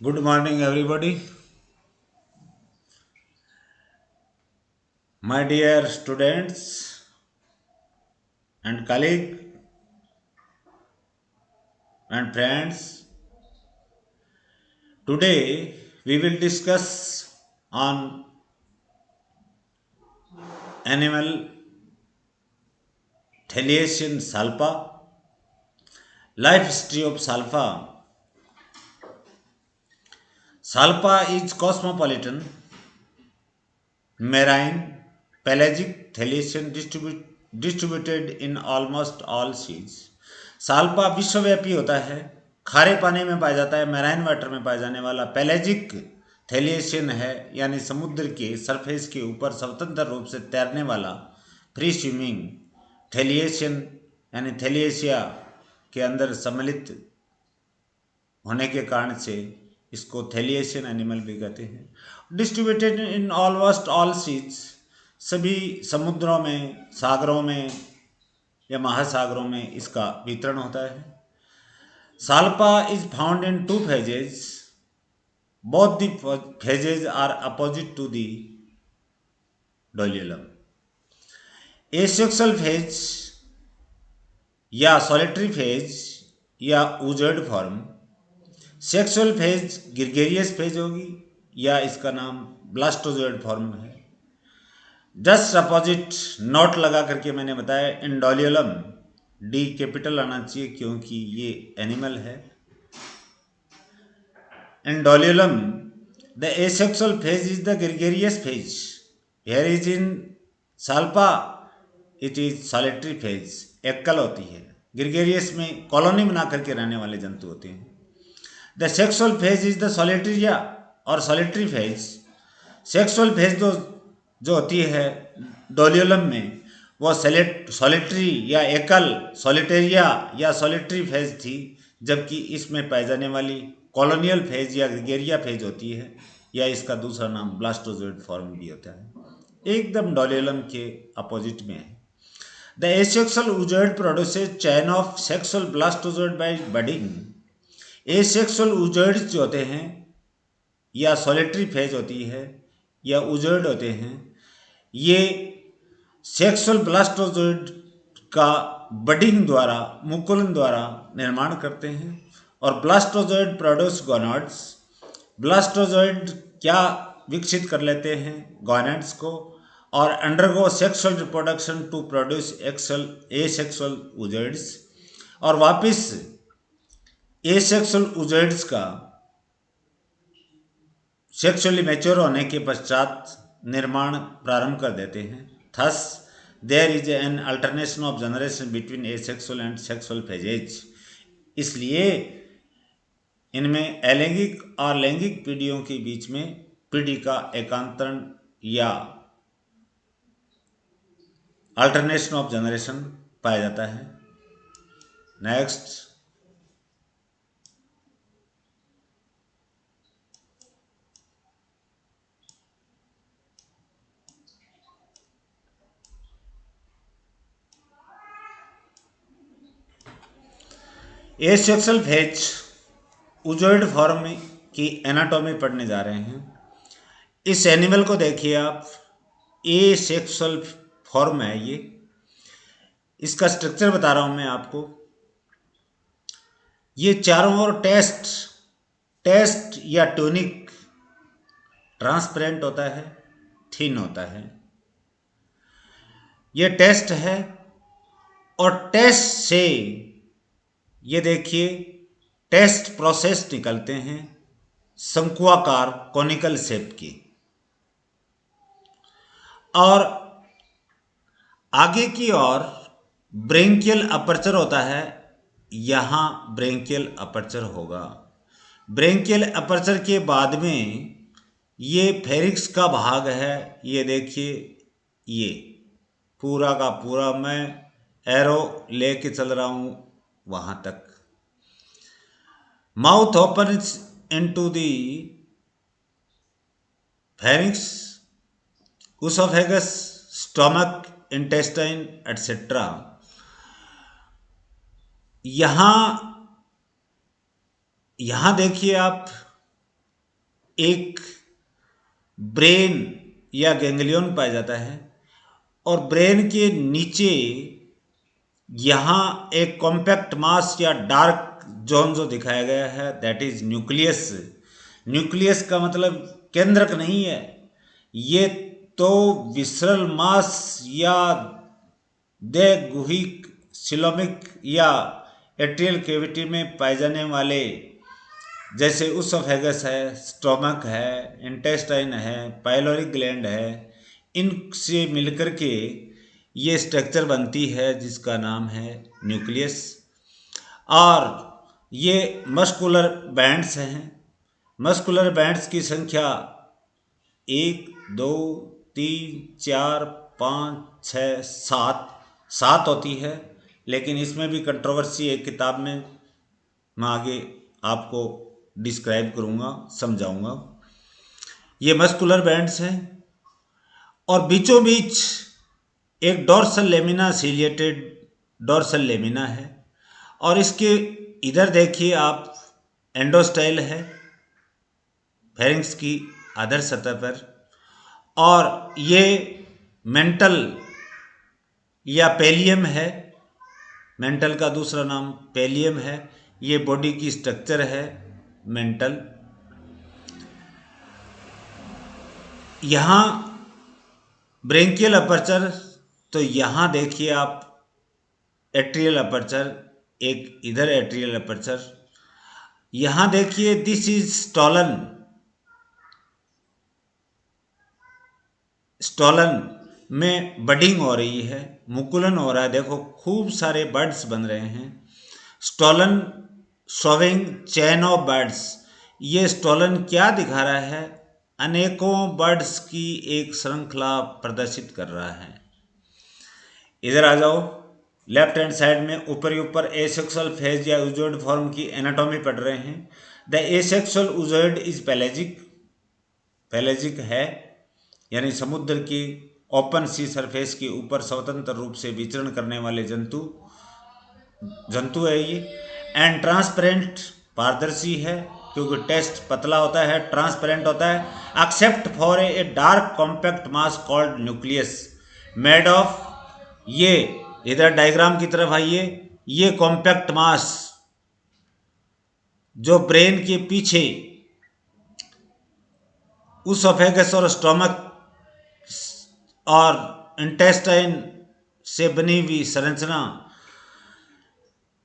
Good morning, everybody. My dear students and colleagues and friends, today we will discuss on animal Thaliacin salpa, life history of salpa. Salpa is cosmopolitan, marine, pelagic Thaliacin distributed in almost all seas. Salpa विश्वव्यापी होता है, खारे पानी में पाया जाता है, marine water में पाया जाने वाला पेलेजिक थैलिएशियन है, यानी समुद्र के सरफेस के ऊपर स्वतंत्र रूप से तैरने वाला फ्री स्विमिंग थैलिएशियन यानी थैलिएशिया के अंदर सम्मिलित होने के कारण से इसको थैलिएशियन एनिमल भी कहते हैं। Distributed in almost all seas, सभी समुद्रों में, सागरों में या महासागरों में इसका वितरण होता है। Salpa is found in two phases, both the phases are opposite to the doliolum. Asexual phase या सॉलिटरी फेज या oozooid form, sexual phase gregarious phase होगी या इसका नाम ब्लास्टोजोइड फॉर्म है। जस्ट अपोजिट नोट लगा करके मैंने बताया इंडोलियलम, डी कैपिटल आना चाहिए क्योंकि ये एनिमल है। इंडोलियलम, the asexual phase is the gregarious phase, whereas in salpa it is solitary phase, एकल होती है। ग्रिगेरियस में कॉलोनी बना करके रहने वाले जंतु होते हैं। The sexual phase is the solitaria और सॉलिटरी फेज। सेक्सुअल फेज जो होती है डोलियोलम में, वो सॉलिटरी या एकल सॉलिटेरिया या सॉलिटरी फेज थी, जबकि इसमें पाई जाने वाली कॉलोनियल फेज या ग्रिगेरिया फेज होती है, या इसका दूसरा नाम ब्लास्टोजोइड फॉर्म भी होता है, एकदम डोलियोलम के अपोजिट में है। The asexual oozooid produces chain of sexual blastozooid by budding. Asexual oozooid जो होते हैं या सॉलिटरी फेज होती है या उजोइड होते हैं, ये सेक्सुअल ब्लास्टोजोइड का बडिंग द्वारा, मुकुलन द्वारा निर्माण करते हैं। और ब्लास्टोजोइड प्रोड्यूस गोनाड्स। ब्लास्टोजोइड क्या विकसित कर लेते हैं? गोनाड्स को, और undergo sexual reproduction to produce asexual oozooids. और वापिस एसेक्सुअल उजोइड्स का सेक्सुअली मैच्योर होने के पश्चात निर्माण प्रारंभ कर देते हैं। Thus there is an alternation of generation between asexual and sexual phases. इसलिए इनमें अलैंगिक और लैंगिक पीढ़ियों के बीच में पीढ़ी का एकांतरण या अल्टरनेशन ऑफ जनरेशन पाया जाता है। नेक्स्ट, एसेक्सुअल फेज उजोइड फॉर्म की एनाटॉमी पढ़ने जा रहे हैं। इस एनिमल को देखिए आप, एसेक्सुअल फॉर्म है ये। इसका स्ट्रक्चर बता रहा हूं मैं आपको। ये चारों ओर टेस्ट या टोनिक ट्रांसपेरेंट होता है, थिन होता है। ये टेस्ट है, और टेस्ट से ये देखिए टेस्ट प्रोसेस निकलते हैं शंकुआकार कोनिकल शेप की। और आगे की ओर ब्रेंकियल अपर्चर होता है, यहां ब्रेंकियल अपर्चर होगा। ब्रेंकियल अपर्चर के बाद में ये फेरिक्स का भाग है। ये देखिए, ये पूरा का पूरा मैं एरो लेके चल रहा हूं वहां तक। Mouth open into the pharynx, oesophagus, stomach, intestine etcetera. यहां देखिए आप, एक ब्रेन या गैंग्लियन पाया जाता है, और ब्रेन के नीचे यहाँ एक कॉम्पैक्ट मास या डार्क जोन जो दिखाया गया है, दैट इज न्यूक्लियस। न्यूक्लियस का मतलब केंद्रक नहीं है, ये तो विसरल मास या देहगुहिक सिलोमिक या एट्रियल कैविटी में पाए जाने वाले, जैसे उसोफेगस है, स्टोमक है, इंटेस्टाइन है, पाइलोरिक ग्लैंड है, इनसे मिलकर के ये स्ट्रक्चर बनती है जिसका नाम है न्यूक्लियस। और ये मस्कुलर बैंड्स हैं। मस्कुलर बैंड्स की संख्या 1 2 3 4 5 6 7 होती है, लेकिन इसमें भी कंट्रोवर्सी एक किताब में मैं आगे आपको डिस्क्राइब करूँगा, समझाऊँगा। ये मस्कुलर बैंड्स हैं और बीचों बीच एक dorsal lamina ciliated dorsal lamina है, और इसके इधर देखिए आप एंडोस्टाइल है फेरिंक्स की अधर सतह पर, और ये मेंटल या पेलियम है, मेंटल का दूसरा नाम पेलियम है। ये बॉडी की स्ट्रक्चर है मेंटल। यहाँ ब्रेंकियल अपर्चर, तो यहाँ देखिए आप एट्रियल अपर्चर, एक इधर एट्रियल अपर्चर। यहाँ देखिए दिस इज स्टॉलन, स्टॉलन में बडिंग हो रही है, मुकुलन हो रहा है। देखो खूब सारे बर्ड्स बन रहे हैं। Stolen showing chain of birds, ये स्टॉलन क्या दिखा रहा है? अनेकों बर्ड्स की एक श्रृंखला प्रदर्शित कर रहा है। इधर आ जाओ, लेफ्ट हैंड साइड में ऊपर एसेक्सुअल फेज या यूजोइड फॉर्म की एनाटॉमी पढ़ रहे हैं। द एसेक्सुअल यूजोइड इज पेलेजिक, पेलेजिक है यानी समुद्र की ओपन सी सरफेस के ऊपर स्वतंत्र रूप से विचरण करने वाले जंतु है ये। एंड ट्रांसपेरेंट, पारदर्शी है क्योंकि टेस्ट पतला होता है, ट्रांसपेरेंट होता है, accept for a dark compact mass called nucleus made of, ये इधर डायग्राम की तरफ आइए, ये कॉम्पैक्ट मास जो ब्रेन के पीछे उसोफेगस और स्टोमक और इंटेस्टाइन से बनी हुई संरचना,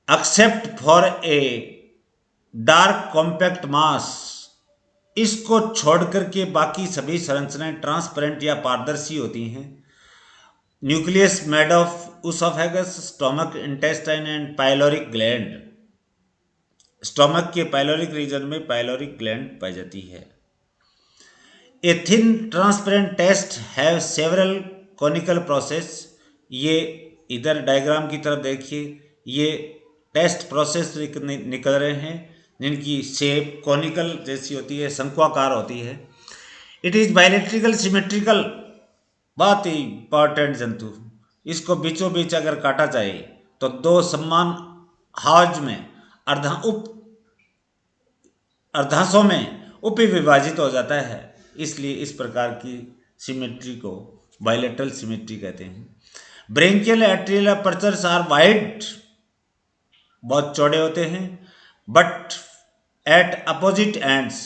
except for a dark compact mass, इसको छोड़ करके बाकी सभी संरचनाएं ट्रांसपेरेंट या पारदर्शी होती हैं। Nucleus made of oesophagus, stomach, intestine and pyloric gland. Stomach के पाइलोरिक रीजन में पाइलोरिक ग्लैंड पाई जाती है। A thin transparent test have several conical process, ये इधर डायग्राम की तरफ देखिए, ये टेस्ट प्रोसेस निकल रहे हैं जिनकी शेप कॉनिकल जैसी होती है, शंक्वाकार होती है। इट इज बायलेट्रिकल सिमेट्रिकल, बहुत ही इंपॉर्टेंट जंतु। इसको बीचों बीच अगर काटा जाए तो दो समान हाज में अर्धांशों में उपविभाजित हो जाता है, इसलिए इस प्रकार की सिमेट्री को बायलेटरल सिमेट्री कहते हैं। Branchial atrial apertures are wide, बहुत चौड़े होते हैं, but at opposite ends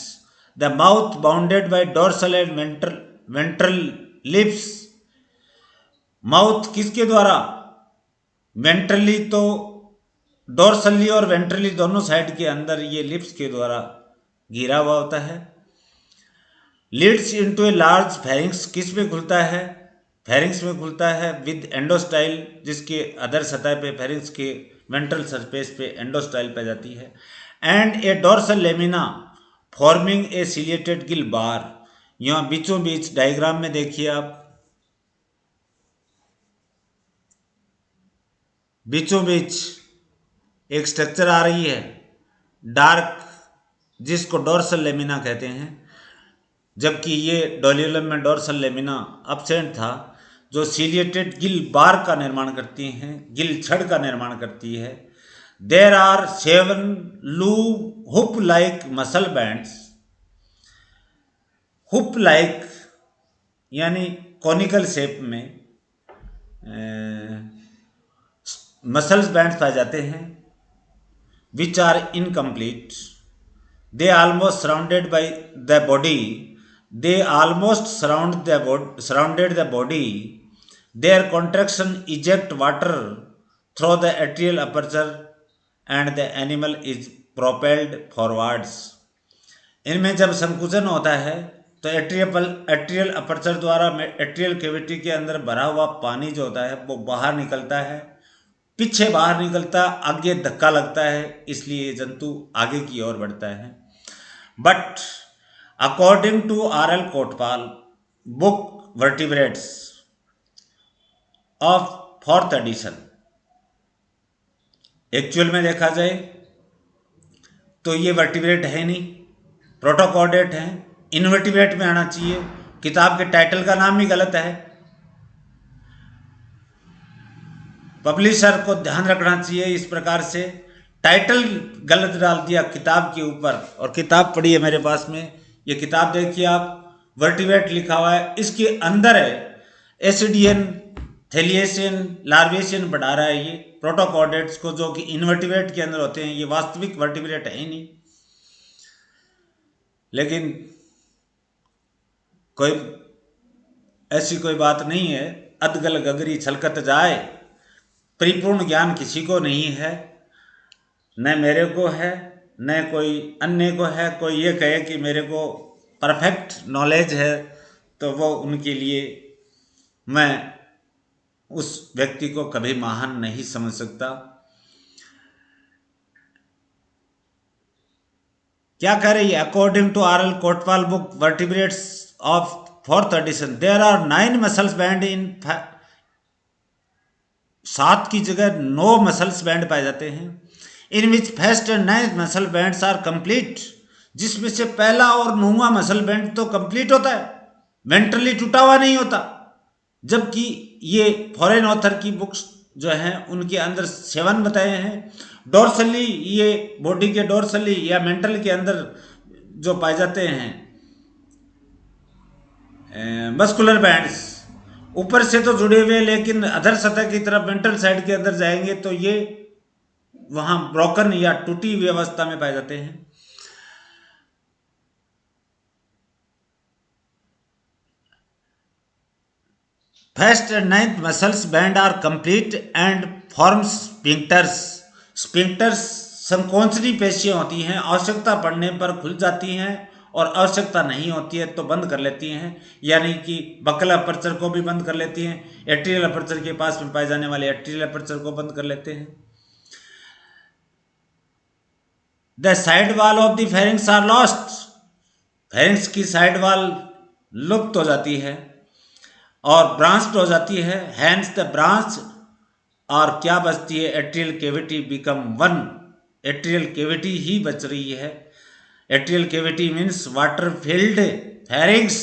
the mouth bounded by dorsal and ventral lips. Mouth किसके द्वारा? वेंट्रली, तो डोर्सली और वेंट्रली दोनों साइड के अंदर ये लिप्स के द्वारा घिरा हुआ होता है। Leeds into a large pharynx, किस में खुलता है? फेरिंग्स में खुलता है विद एंडोस्टाइल, जिसके अदर सतह पे फेरिंग्स के वेंट्रल सरफेस पे एंडोस्टाइल पाई जाती है। And a dorsal lamina forming a ciliated gill bar. यहाँ बीचों बीच डायग्राम में देखिए आप, बीचों बीच एक स्ट्रक्चर आ रही है डार्क, जिसको डोर्सल लेमिना कहते हैं, जबकि ये डोलियलम में डोर्सल लेमिना एब्सेंट था, जो सिलिएटेड गिल बार का निर्माण करती हैं, गिल छड़ का निर्माण करती है। There are 7 loo hoop like muscle bands hoop like यानी कॉनिकल शेप में मसल्स बैंड पाए जाते हैं, which are incomplete, they almost surrounded by the body, they almost surrounded the body. Their contraction eject water through the atrial aperture and the animal is propelled forwards. इनमें जब संकुचन होता है तो एट्रियल अपर्चर द्वारा एट्रियल कैविटी के अंदर भरा हुआ पानी जो होता है वो बाहर निकलता है, पीछे बाहर निकलता, आगे धक्का लगता है, इसलिए जंतु आगे की ओर बढ़ता है। But according to R.L. Kotpal book Vertebrates of 4th edition, actual में देखा जाए तो ये वर्टिब्रेट है नहीं, प्रोटोकॉर्डेट है, इनवर्टिब्रेट में आना चाहिए। किताब के टाइटल का नाम भी गलत है, पब्लिशर को ध्यान रखना चाहिए। इस प्रकार से टाइटल गलत डाल दिया किताब के ऊपर, और किताब पढ़ी है मेरे पास में, ये किताब देखिए आप, वर्टिब्रेट लिखा हुआ है, इसके अंदर है एसिडियन, थेलिएशियन, लार्वेशियन बढ़ा रहा है ये प्रोटोकॉर्डेट्स को, जो कि इनवर्टिब्रेट के अंदर होते हैं। ये वास्तविक वर्टिब्रेट है ही नहीं। लेकिन कोई ऐसी कोई बात नहीं है, अदगल गगरी छलकत जाए, परिपूर्ण ज्ञान किसी को नहीं है, न मेरे को है न कोई अन्य को है। कोई ये कहे कि मेरे को परफेक्ट नॉलेज है तो वो उनके लिए, मैं उस व्यक्ति को कभी महान नहीं समझ सकता। क्या कह रही है? According to R.L. Kotpal book vertebrates of 4th edition, there are 9 muscles band in 7 की जगह 9 मसल्स बैंड पाए जाते हैं। In which first and 9th muscle bands are complete, जिसमें से पहला और 9वां मसल बैंड तो कंप्लीट होता है, वेंट्रली टूटा हुआ नहीं होता। जबकि ये फॉरेन ऑथर की बुक्स जो हैं उनके अंदर 7 बताए हैं। डोर्सली, ये बॉडी के डोर्सली या मेंटल के अंदर जो पाए जाते हैं मस्कुलर बैंड्स, ऊपर से तो जुड़े हुए, लेकिन अधर सतह की तरफ मेंटल साइड के अंदर जाएंगे तो ये वहां ब्रोकन या टूटी हुई अवस्था में पाए जाते हैं। First and 9th muscles band are complete and form sphincters. Sphincters संकोचनी पेशियां होती हैं, आवश्यकता पड़ने पर खुल जाती हैं और आवश्यकता नहीं होती है तो बंद कर लेती हैं, यानी कि बकल अपर्चर को भी बंद कर लेती हैं, एट्रियल अपर्चर के पास में पाए जाने वाले एट्रियल अपर्चर को बंद कर लेते हैं। The side wall of the pharynx are lost, pharynx की साइड वॉल लुप्त हो जाती है और ब्रांच्ड हो जाती है। हैंस द ब्रांच, और क्या बचती है? Atrial cavity become one, atrial cavity ही बच रही है। Atrial cavity means water filled pharynx,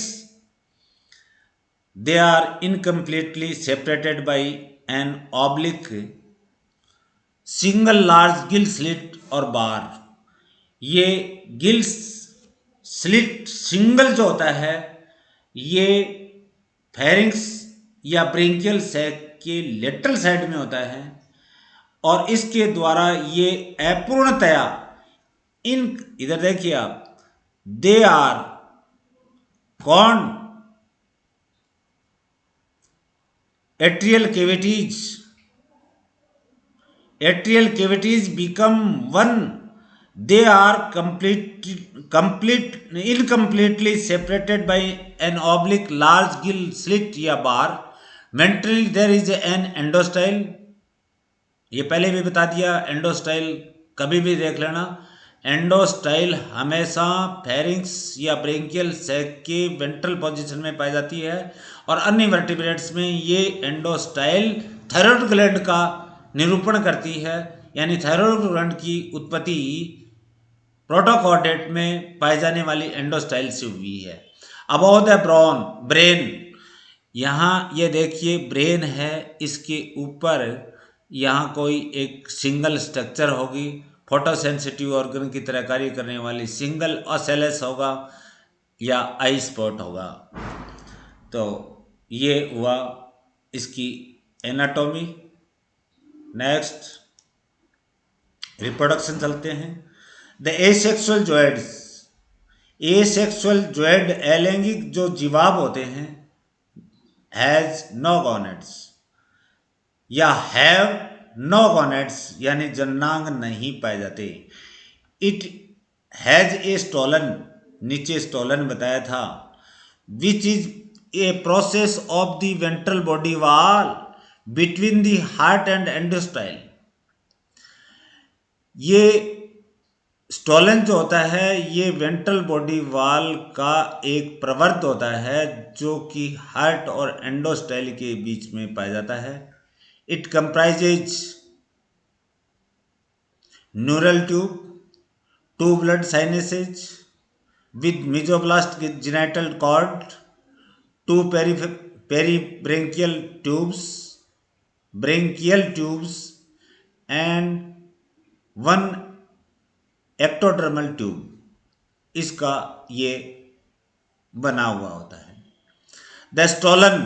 they are incompletely separated by an oblique single large gill slit और बार। ये गिल स्लिट सिंगल जो होता है ये फेरिंग्स या ब्रेंकियल सैक के लेटरल साइड में होता है, और इसके द्वारा ये अपूर्णतया इन, इधर देखिए आप, दे आर कौन atrial cavities, atrial cavities become one, they are incompletely separated by an oblique large gill slit या bar. Ventrally there is an endostyle, ये पहले भी बता दिया, एंडोस्टाइल कभी भी देख लेना। एंडोस्टाइल हमेशा फेरिंग्स या ब्रेंकियल सैक के वेंट्रल पोजीशन में पाई जाती है, और अन्य वर्टिब्रेट्स में ये एंडोस्टाइल थायराइड ग्लैंड का निरूपण करती है, यानी थायराइड ग्लैंड की उत्पत्ति प्रोटोकॉर्डेट में पाए जाने वाली एंडोस्टाइल से हुई है। अबव द ब्रेन, यहाँ ये देखिए ब्रेन है, इसके ऊपर यहाँ कोई एक सिंगल स्ट्रक्चर होगी, फोटोसेंसिटिव ऑर्गन की तरह कार्य करने वाली सिंगल ओसेलस होगा, या आई स्पॉट होगा। तो ये हुआ इसकी एनाटॉमी। नेक्स्ट रिप्रोडक्शन चलते हैं। The asexual zooids, asexual joyed अलैंगिक जो जीवाब होते हैं, हैज नो गोनेट्स या हैव नो गोनेट्स यानी जननांग नहीं पाए जाते। इट हैज ए स्टोलन, नीचे स्टोलन बताया था, which is a process of the ventral body wall between the heart and endostyle. ये स्टोलन जो होता है ये वेंट्रल बॉडी वॉल का एक प्रवर्त होता है जो कि हार्ट और एंडोस्टाइल के बीच में पाया जाता है। It comprises neural tube, two blood sinuses with mesoblast genital cord, two branchial tubes and one ectodermal tube, इसका ये बना हुआ होता है। द स्टोलन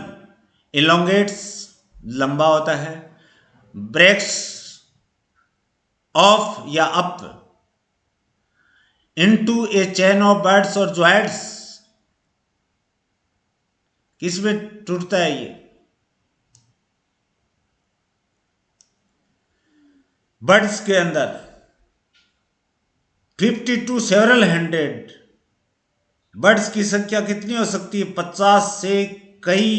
elongates, लंबा होता है, ब्रेक्स ऑफ या up into A chain of birds और ज्वाइड्स। किसमें टूटता है ये? बर्ड्स के अंदर 52 सेवरल हैंडेड। बर्ड्स की संख्या कितनी हो सकती है? 50 से कई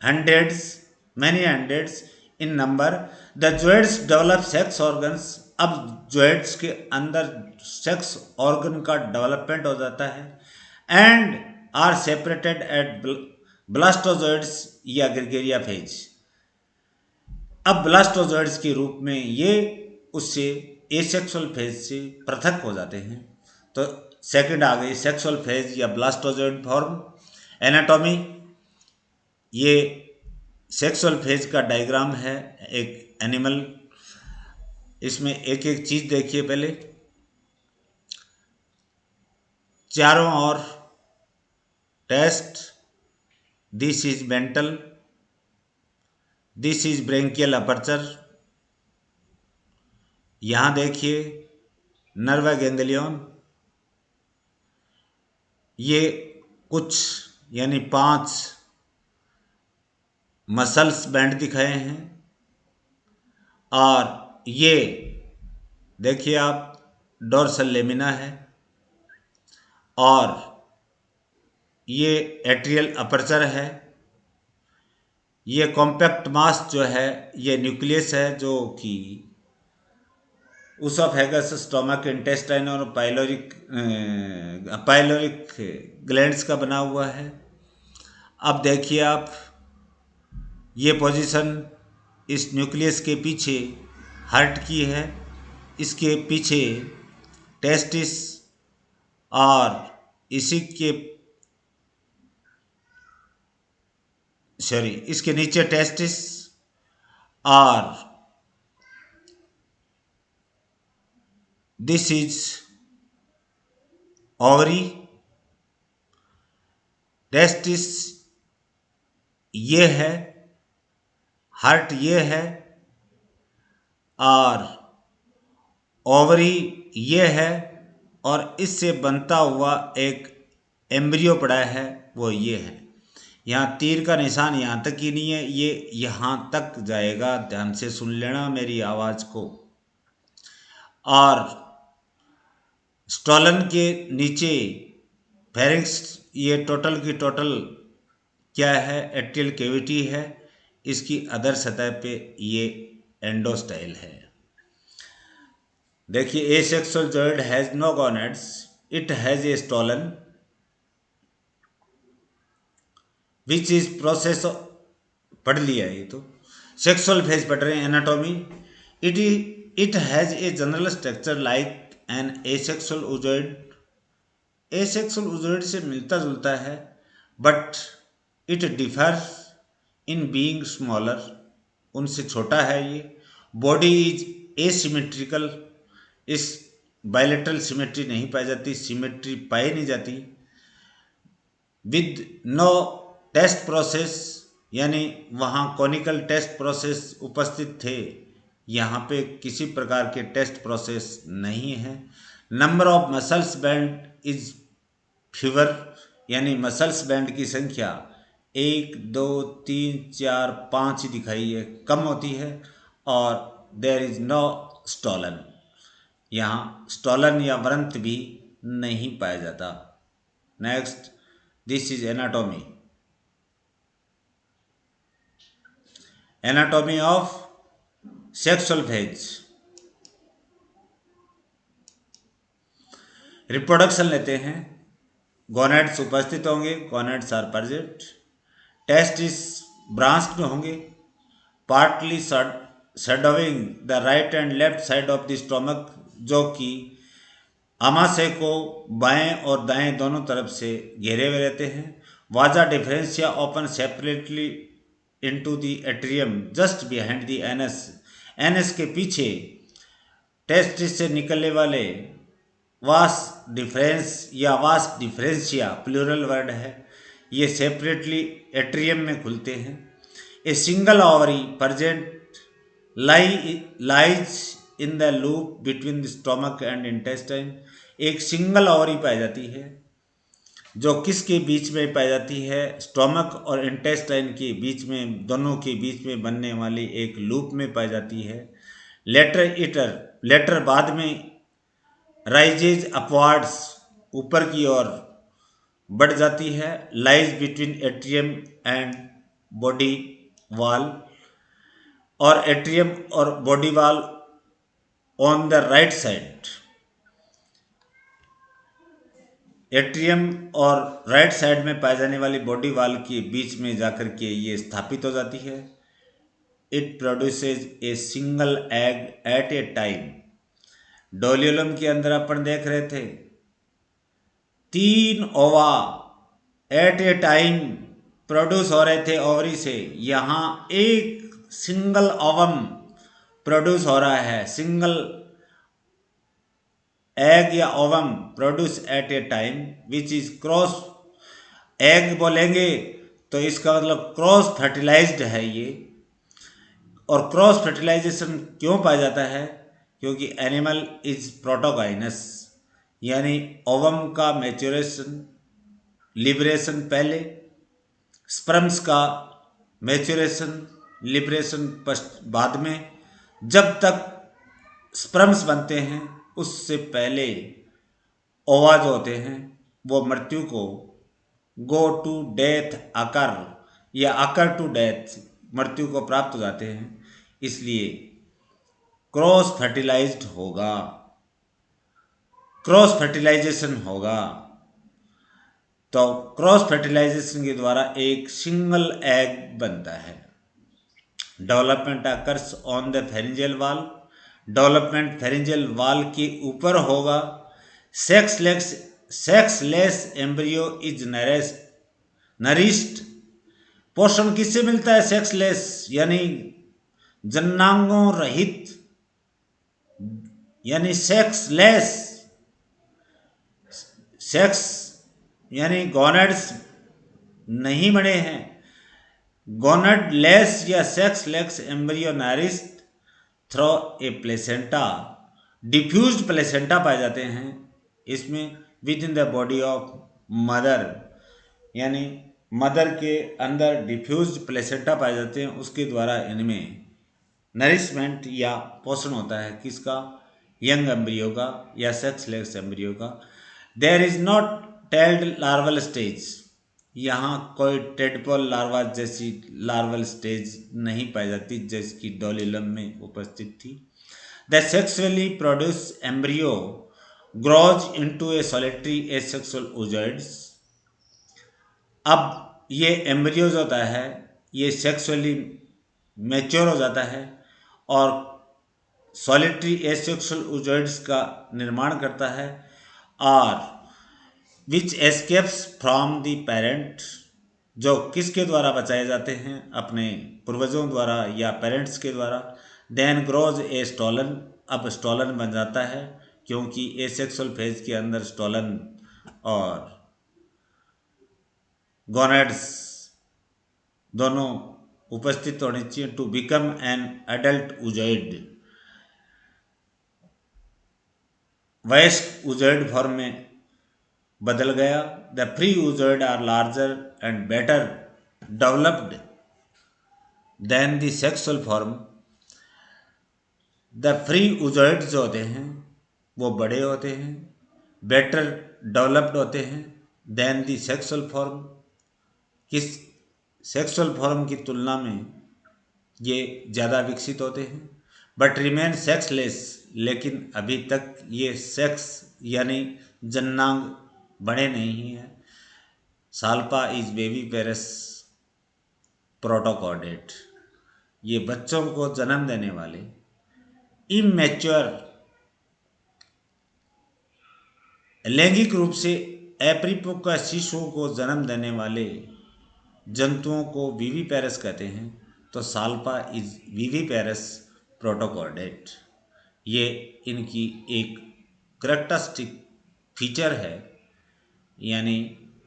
hundreds, many hundreds in number. The zooids develop sex organs, अब जोइड्स के अंदर सेक्स ऑर्गन का डेवलपमेंट हो जाता है। And are separated at blastozooids या ग्रेगेरिया फेज। अब ब्लास्टोजोइड्स के रूप में ये उससे एसेक्सुअल फेज से पृथक हो जाते हैं। तो सेकंड आ गई सेक्सुअल फेज या ब्लास्टोजोइड फॉर्म। एनाटॉमी, ये सेक्सुअल फेज का डायग्राम है एक एनिमल। इसमें एक एक चीज देखिए पहले। चारों ओर test, this is ventral, this is branchial aperture. यहां देखिए नर्वा गैंग्लियन, ये कुछ यानी 5 मसल्स बैंड दिखाए हैं। और ये देखिए आप डोर्सल लेमिना है और ये एट्रियल अपर्चर है। ये कॉम्पैक्ट मास जो है ये न्यूक्लियस है जो कि उसोफेगस, स्टोमक, इंटेस्टाइन और पाइलोरिक ग्लैंड्स का बना हुआ है। अब देखिए आप ये पोजीशन इस न्यूक्लियस के पीछे हार्ट की है, इसके पीछे टेस्टिस और इसी के इसके नीचे टेस्टिस और दिस इज ओवरी। टेस्टिस ये है, हार्ट ये है और ओवरी ये है और इससे बनता हुआ एक एम्ब्रियो पड़ा है वो ये है। यहाँ तीर का निशान यहाँ तक ही नहीं है, ये यहाँ तक जाएगा। ध्यान से सुन लेना मेरी आवाज को। और स्टोलन के नीचे फेरिंक्स, ये टोटल की टोटल क्या है? एट्रियल कैविटी है। इसकी अदर सतह पे ये एंडोस्टाइल है। देखिए asexual zooid has no gonads, it has a stolon which is process, पढ़ लिया ये तो। सेक्सुअल फेज पढ़ रहे हैं। Anatomy, it has a general structure like an asexual oozooid. Asexual oozooid से मिलता जुलता है but it differs in being smaller, उनसे छोटा है ये। बॉडी इज एसिमेट्रिकल, इस बायलेटरल सिमेट्री नहीं पाई जाती, सिमेट्री पाई नहीं जाती। विद नो टेस्ट प्रोसेस, यानी वहाँ कॉनिकल टेस्ट प्रोसेस उपस्थित थे, यहाँ पे किसी प्रकार के टेस्ट प्रोसेस नहीं है। Number of muscles band is fever, यानी मसल्स बैंड की संख्या 1 2 3 4 5 दिखाई है, कम होती है। और देयर इज नो स्टॉलन, यहाँ स्टॉलन या व्रंत भी नहीं पाया जाता। Next, this is anatomy. Anatomy of sexual phase. Reproduction लेते हैं। गोनेड्स उपस्थित होंगे, gonads are present. Testis branched होंगे, partly shadowing the right and left side of the stomach, जो कि आमाशय को बाएं और दाएं दोनों तरफ से घेरे हुए रहते हैं। वाजा differentia open separately into the atrium just behind the anus. Anus के पीछे टेस्टिस से निकलने वाले वास डिफरेंस या वास डिफरेंशिया प्लूरल वर्ड है, ये सेपरेटली एट्रियम में खुलते हैं। A single ovary present lies in the loop between the stomach and intestine. एक सिंगल ओवरी पाई जाती है, जो किसके बीच में पाई जाती है? स्टोमक और इंटेस्टाइन के बीच में, दोनों के बीच में बनने वाली एक लूप में पाई जाती है। लेटर बाद में राइजेज अपवार्ड्स, ऊपर की ओर बढ़ जाती है। Lies between atrium and body wall, और एट्रियम और body wall on the right side. Atrium और राइट साइड में पाए जाने वाली बॉडी वाल के बीच में जाकर के ये स्थापित हो जाती है। It produces a single egg at a time. Doliolum के अंदर अपन देख रहे थे 3 ओवा एट ए टाइम प्रोड्यूस हो रहे थे ओवरी से। यहाँ एक सिंगल ओवम प्रोड्यूस हो रहा है, सिंगल एग या ovum produce at a time which is cross. Egg बोलेंगे तो इसका मतलब क्रॉस फर्टिलाइज्ड है ये। और क्रॉस फर्टिलाइजेशन क्यों पाया जाता है? क्योंकि एनिमल इज प्रोटोगाइनस, यानी ओवम का मैच्योरेशन, लिबरेशन पहले, स्पर्म्स का मैच्योरेशन, लिबरेशन बाद में। जब तक स्पर्म्स बनते हैं उससे पहले ओवा जो होते हैं वो मृत्यु को गो टू डेथ अकर, या अकर टू डेथ, मृत्यु को प्राप्त हो जाते हैं। इसलिए क्रॉस फर्टिलाइज्ड होगा, क्रॉस फर्टिलाइजेशन होगा। तो क्रॉस फर्टिलाइजेशन के द्वारा एक सिंगल एग बनता है। Development occurs on the pharyngeal वाल। डेवलपमेंट फेरिंजियल वाल के ऊपर होगा। Sexless embryo is nourished. पोषण किससे मिलता है? सेक्सलेस यानी जन्नांगों रहित, यानी सेक्सलेस। सेक्स यानी गोनेड्स नहीं बने हैं। गोनेडलेस या सेक्सलेस एम्ब्रियो नरिश्ड थ्रो ए प्लेसेंटा। डिफ्यूज्ड प्लेसेंटा पाए जाते हैं इसमें with in the body of mother, यानी मदर के अंदर डिफ्यूज्ड प्लेसेंटा पाए जाते हैं। उसके द्वारा इनमें नरिशमेंट या पोषण होता है। किसका? यंग एम्ब्रियो का या सेक्सलेस एम्ब्रियो का। There is not tailed larval stage. यहाँ कोई टेडपोल लार्वा जैसी लार्वल स्टेज नहीं पाई जाती जिसकी डोलिलम में उपस्थित थी। The sexually produce embryo grows into a solitary asexual oozooids. अब ये एम्ब्रियो जो होता है ये सेक्सुअली मैच्योर हो जाता है और सॉलिटरी एसेक्सुअल ओजाइड्स का निर्माण करता है, और विच एस्केप्स फ्रॉम द पेरेंट, जो किसके द्वारा बचाए जाते हैं? अपने पूर्वजों द्वारा या पेरेंट्स के द्वारा। Then grows a stolon. अब स्टॉलन बन जाता है क्योंकि एसेक्सुअल फेज के अंदर स्टोलन और गोनेड्स दोनों उपस्थित होने चाहिए to become an adult oozooid. वयस्क उजॉइड फॉर्म में बदल गया। The pre oozooid are larger and better developed than the sexual form. The free oozooid जो होते हैं वो बड़े होते हैं, बेटर डेवलप्ड होते हैं देन द सेक्सुअल फॉर्म। किस सेक्सुअल फॉर्म की तुलना में ये ज़्यादा विकसित होते हैं। बट रिमेन सेक्सलेस, लेकिन अभी तक ये सेक्स यानी जन्नांग बड़े नहीं हैं। साल्पा इज बेबी पेरस प्रोटोकॉर्डेट, ये बच्चों को जन्म देने वाले इमेच्योर लैंगिक रूप से अपरिपक्व शिशुओं को जन्म देने वाले जंतुओं को विविपेरस कहते हैं। तो साल्पा इज विविपेरस प्रोटोकॉर्डेट, ये इनकी एक करेक्टरिस्टिक फीचर है, यानी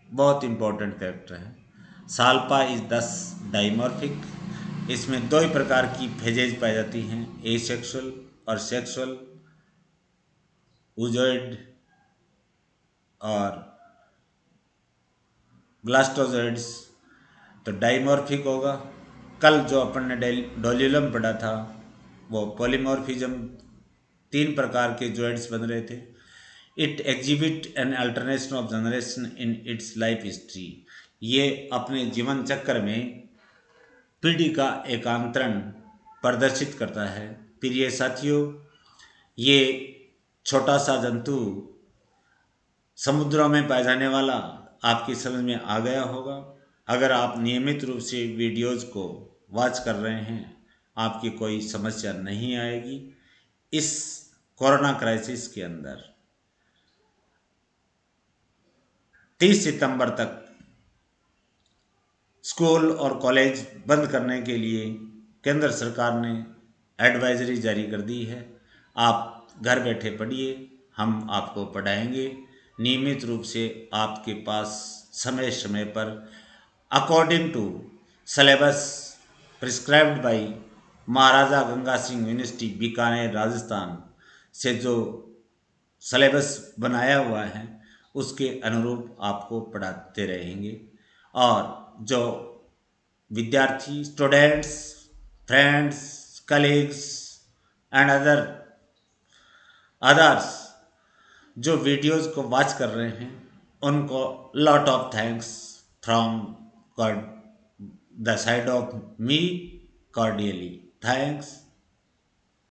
बहुत इम्पोर्टेंट कैरेक्टर है। साल्पा इज दस डाइमॉर्फिक, इसमें दो ही प्रकार की फेजेज पाई जाती हैं, एसेक्सुअल और सेक्सुअल। उजॉइड और ब्लास्टोजॉइड्स तो डाइमॉर्फिक होगा। कल जो अपन ने डोलिलम पढ़ा था वो पॉलीमॉर्फिज्म, तीन प्रकार के जॉइड्स बन रहे थे। It exhibit an alternation of generation in its life history, ये अपने जीवन चक्र में पीढ़ी का एकांतरण प्रदर्शित करता है। प्रिय साथियों, ये छोटा सा जंतु समुद्रों में पाए जाने वाला आपकी समझ में आ गया होगा। अगर आप नियमित रूप से वीडियोज़ को वॉच कर रहे हैं, आपकी कोई समस्या नहीं आएगी। इस कोरोना क्राइसिस के अंदर 30 सितंबर तक स्कूल और कॉलेज बंद करने के लिए केंद्र सरकार ने एडवाइजरी जारी कर दी है। आप घर बैठे पढ़िए, हम आपको पढ़ाएंगे। नियमित रूप से आपके पास समय समय पर according to syllabus prescribed by Maharaja Ganga Singh university Bikaner Rajasthan से जो सिलेबस बनाया हुआ है उसके अनुरूप आपको पढ़ाते रहेंगे। और जो विद्यार्थी, students, friends, colleagues and others जो वीडियोज़ को वॉच कर रहे हैं, उनको lot of thanks from God the side of me cordially. Thanks.